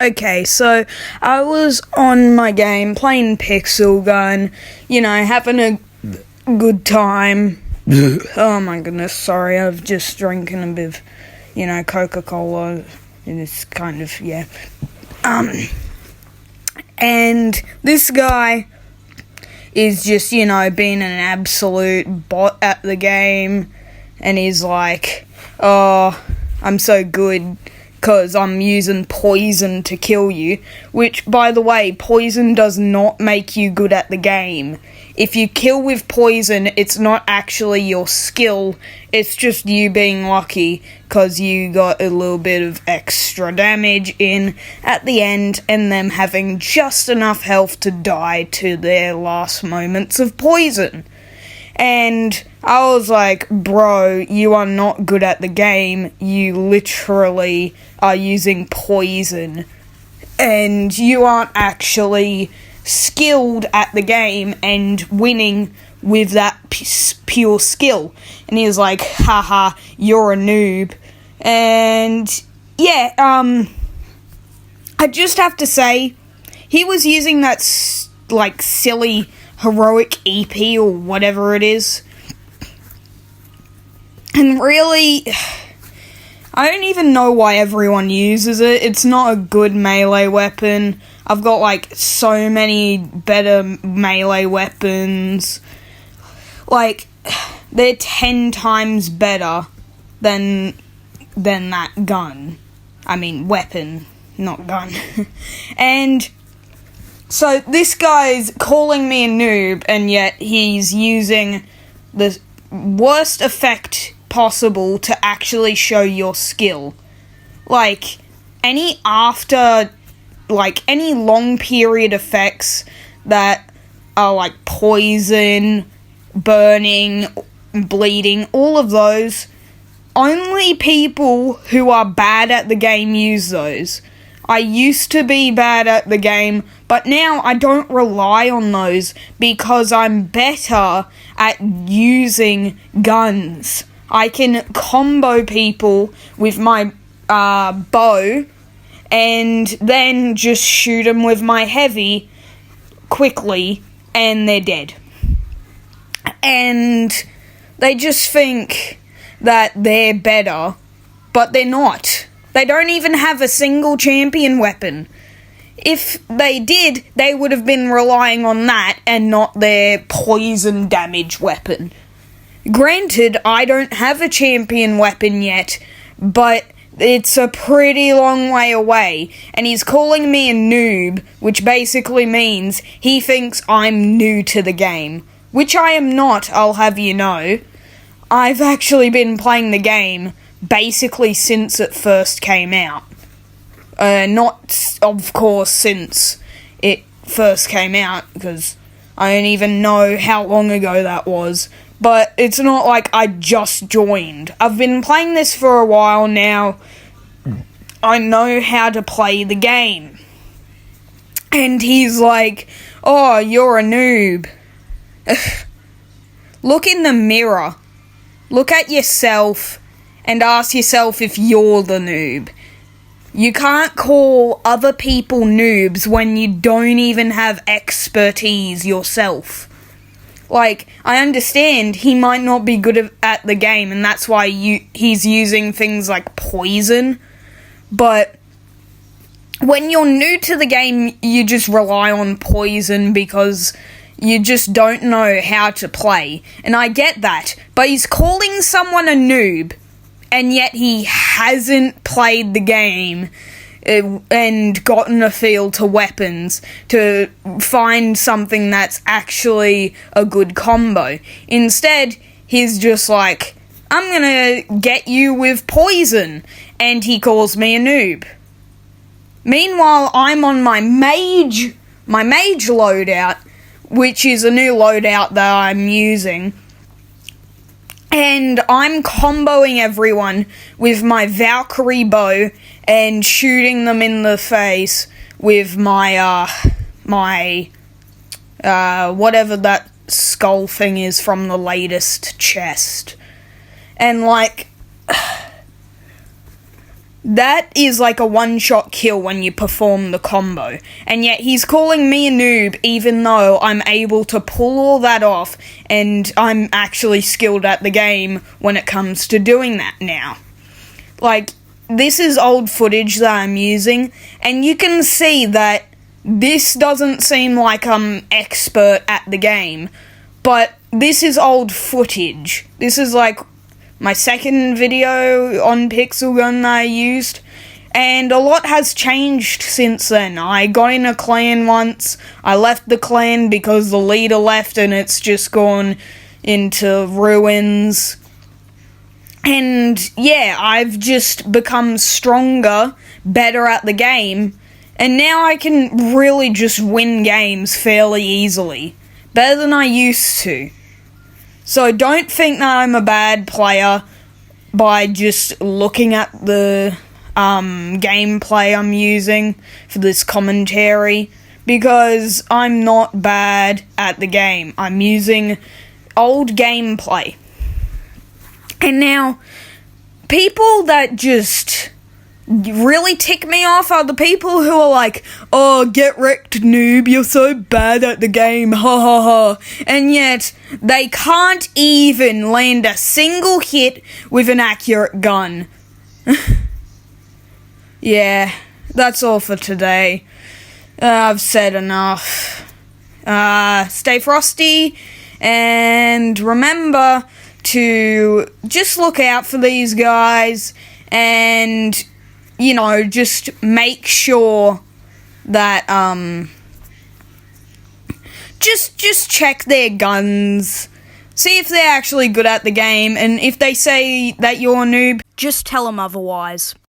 Okay, so I was on my game playing Pixel Gun, having a good time. Oh my goodness, sorry, I've just drinking a bit of, Coca-Cola, and it's kind of, yeah. And this guy is just, being an absolute bot at the game, and he's like, oh, I'm so good because I'm using poison to kill you, which, by the way, poison does not make you good at the game. If you kill with poison, it's not actually your skill, it's just you being lucky because you got a little bit of extra damage in at the end and them having just enough health to die to their last moments of poison. And I was like, bro, you are not good at the game. You literally are using poison. And you aren't actually skilled at the game and winning with that pure skill. And he was like, haha, you're a noob. And yeah, I just have to say, he was using that, silly heroic EP or whatever it is. And really, I don't even know why everyone uses it. It's not a good melee weapon. I've got, so many better melee weapons. They're 10 times better than that gun. I mean, weapon, not gun. And so this guy's calling me a noob, and yet he's using the worst effect possible to actually show your skill. Any long period effects that are poison, burning, bleeding, all of those, only people who are bad at the game use those. I used to be bad at the game, but now I don't rely on those because I'm better at using guns. I can combo people with my bow and then just shoot them with my heavy quickly and they're dead. And they just think that they're better, but they're not. They don't even have a single champion weapon. If they did, they would have been relying on that and not their poison damage weapon. Granted, I don't have a champion weapon yet, but it's a pretty long way away, and he's calling me a noob, which basically means he thinks I'm new to the game, which I am not, I'll have you know. I've actually been playing the game basically since it first came out. Not, of course, since it first came out, because I don't even know how long ago that was. But it's not like I just joined. I've been playing this for a while now. I know how to play the game. And he's like, oh, you're a noob. Look in the mirror. Look at yourself and ask yourself if you're the noob. You can't call other people noobs when you don't even have expertise yourself. I understand he might not be good at the game, and that's why he's using things like poison, but when you're new to the game, you just rely on poison because you just don't know how to play, and I get that, but he's calling someone a noob, and yet he hasn't played the game and gotten a feel to weapons to find something that's actually a good combo. Instead, he's just like, I'm gonna get you with poison, and he calls me a noob. Meanwhile, I'm on my mage loadout, which is a new loadout that I'm using, and I'm comboing everyone with my Valkyrie bow and shooting them in the face with my whatever that skull thing is from the latest chest. And That is like a one-shot kill when you perform the combo. And yet he's calling me a noob even though I'm able to pull all that off and I'm actually skilled at the game when it comes to doing that now. Like, this is old footage that I'm using, and you can see that this doesn't seem like I'm expert at the game, but this is old footage. This is like my second video on Pixel Gun that I used, and a lot has changed since then. I got in a clan once, I left the clan because the leader left and it's just gone into ruins. And yeah, I've just become stronger, better at the game, and now I can really just win games fairly easily. Better than I used to. So don't think that I'm a bad player by just looking at the gameplay I'm using for this commentary, because I'm not bad at the game. I'm using old gameplay. And now, people that just really tick me off are the people who are like, oh, get wrecked, noob, you're so bad at the game, ha ha ha. And yet, they can't even land a single hit with an accurate gun. Yeah, that's all for today. I've said enough. Stay frosty, and remember to just look out for these guys, and just make sure that just check their guns, see if they're actually good at the game, and if they say that you're a noob, just tell them otherwise.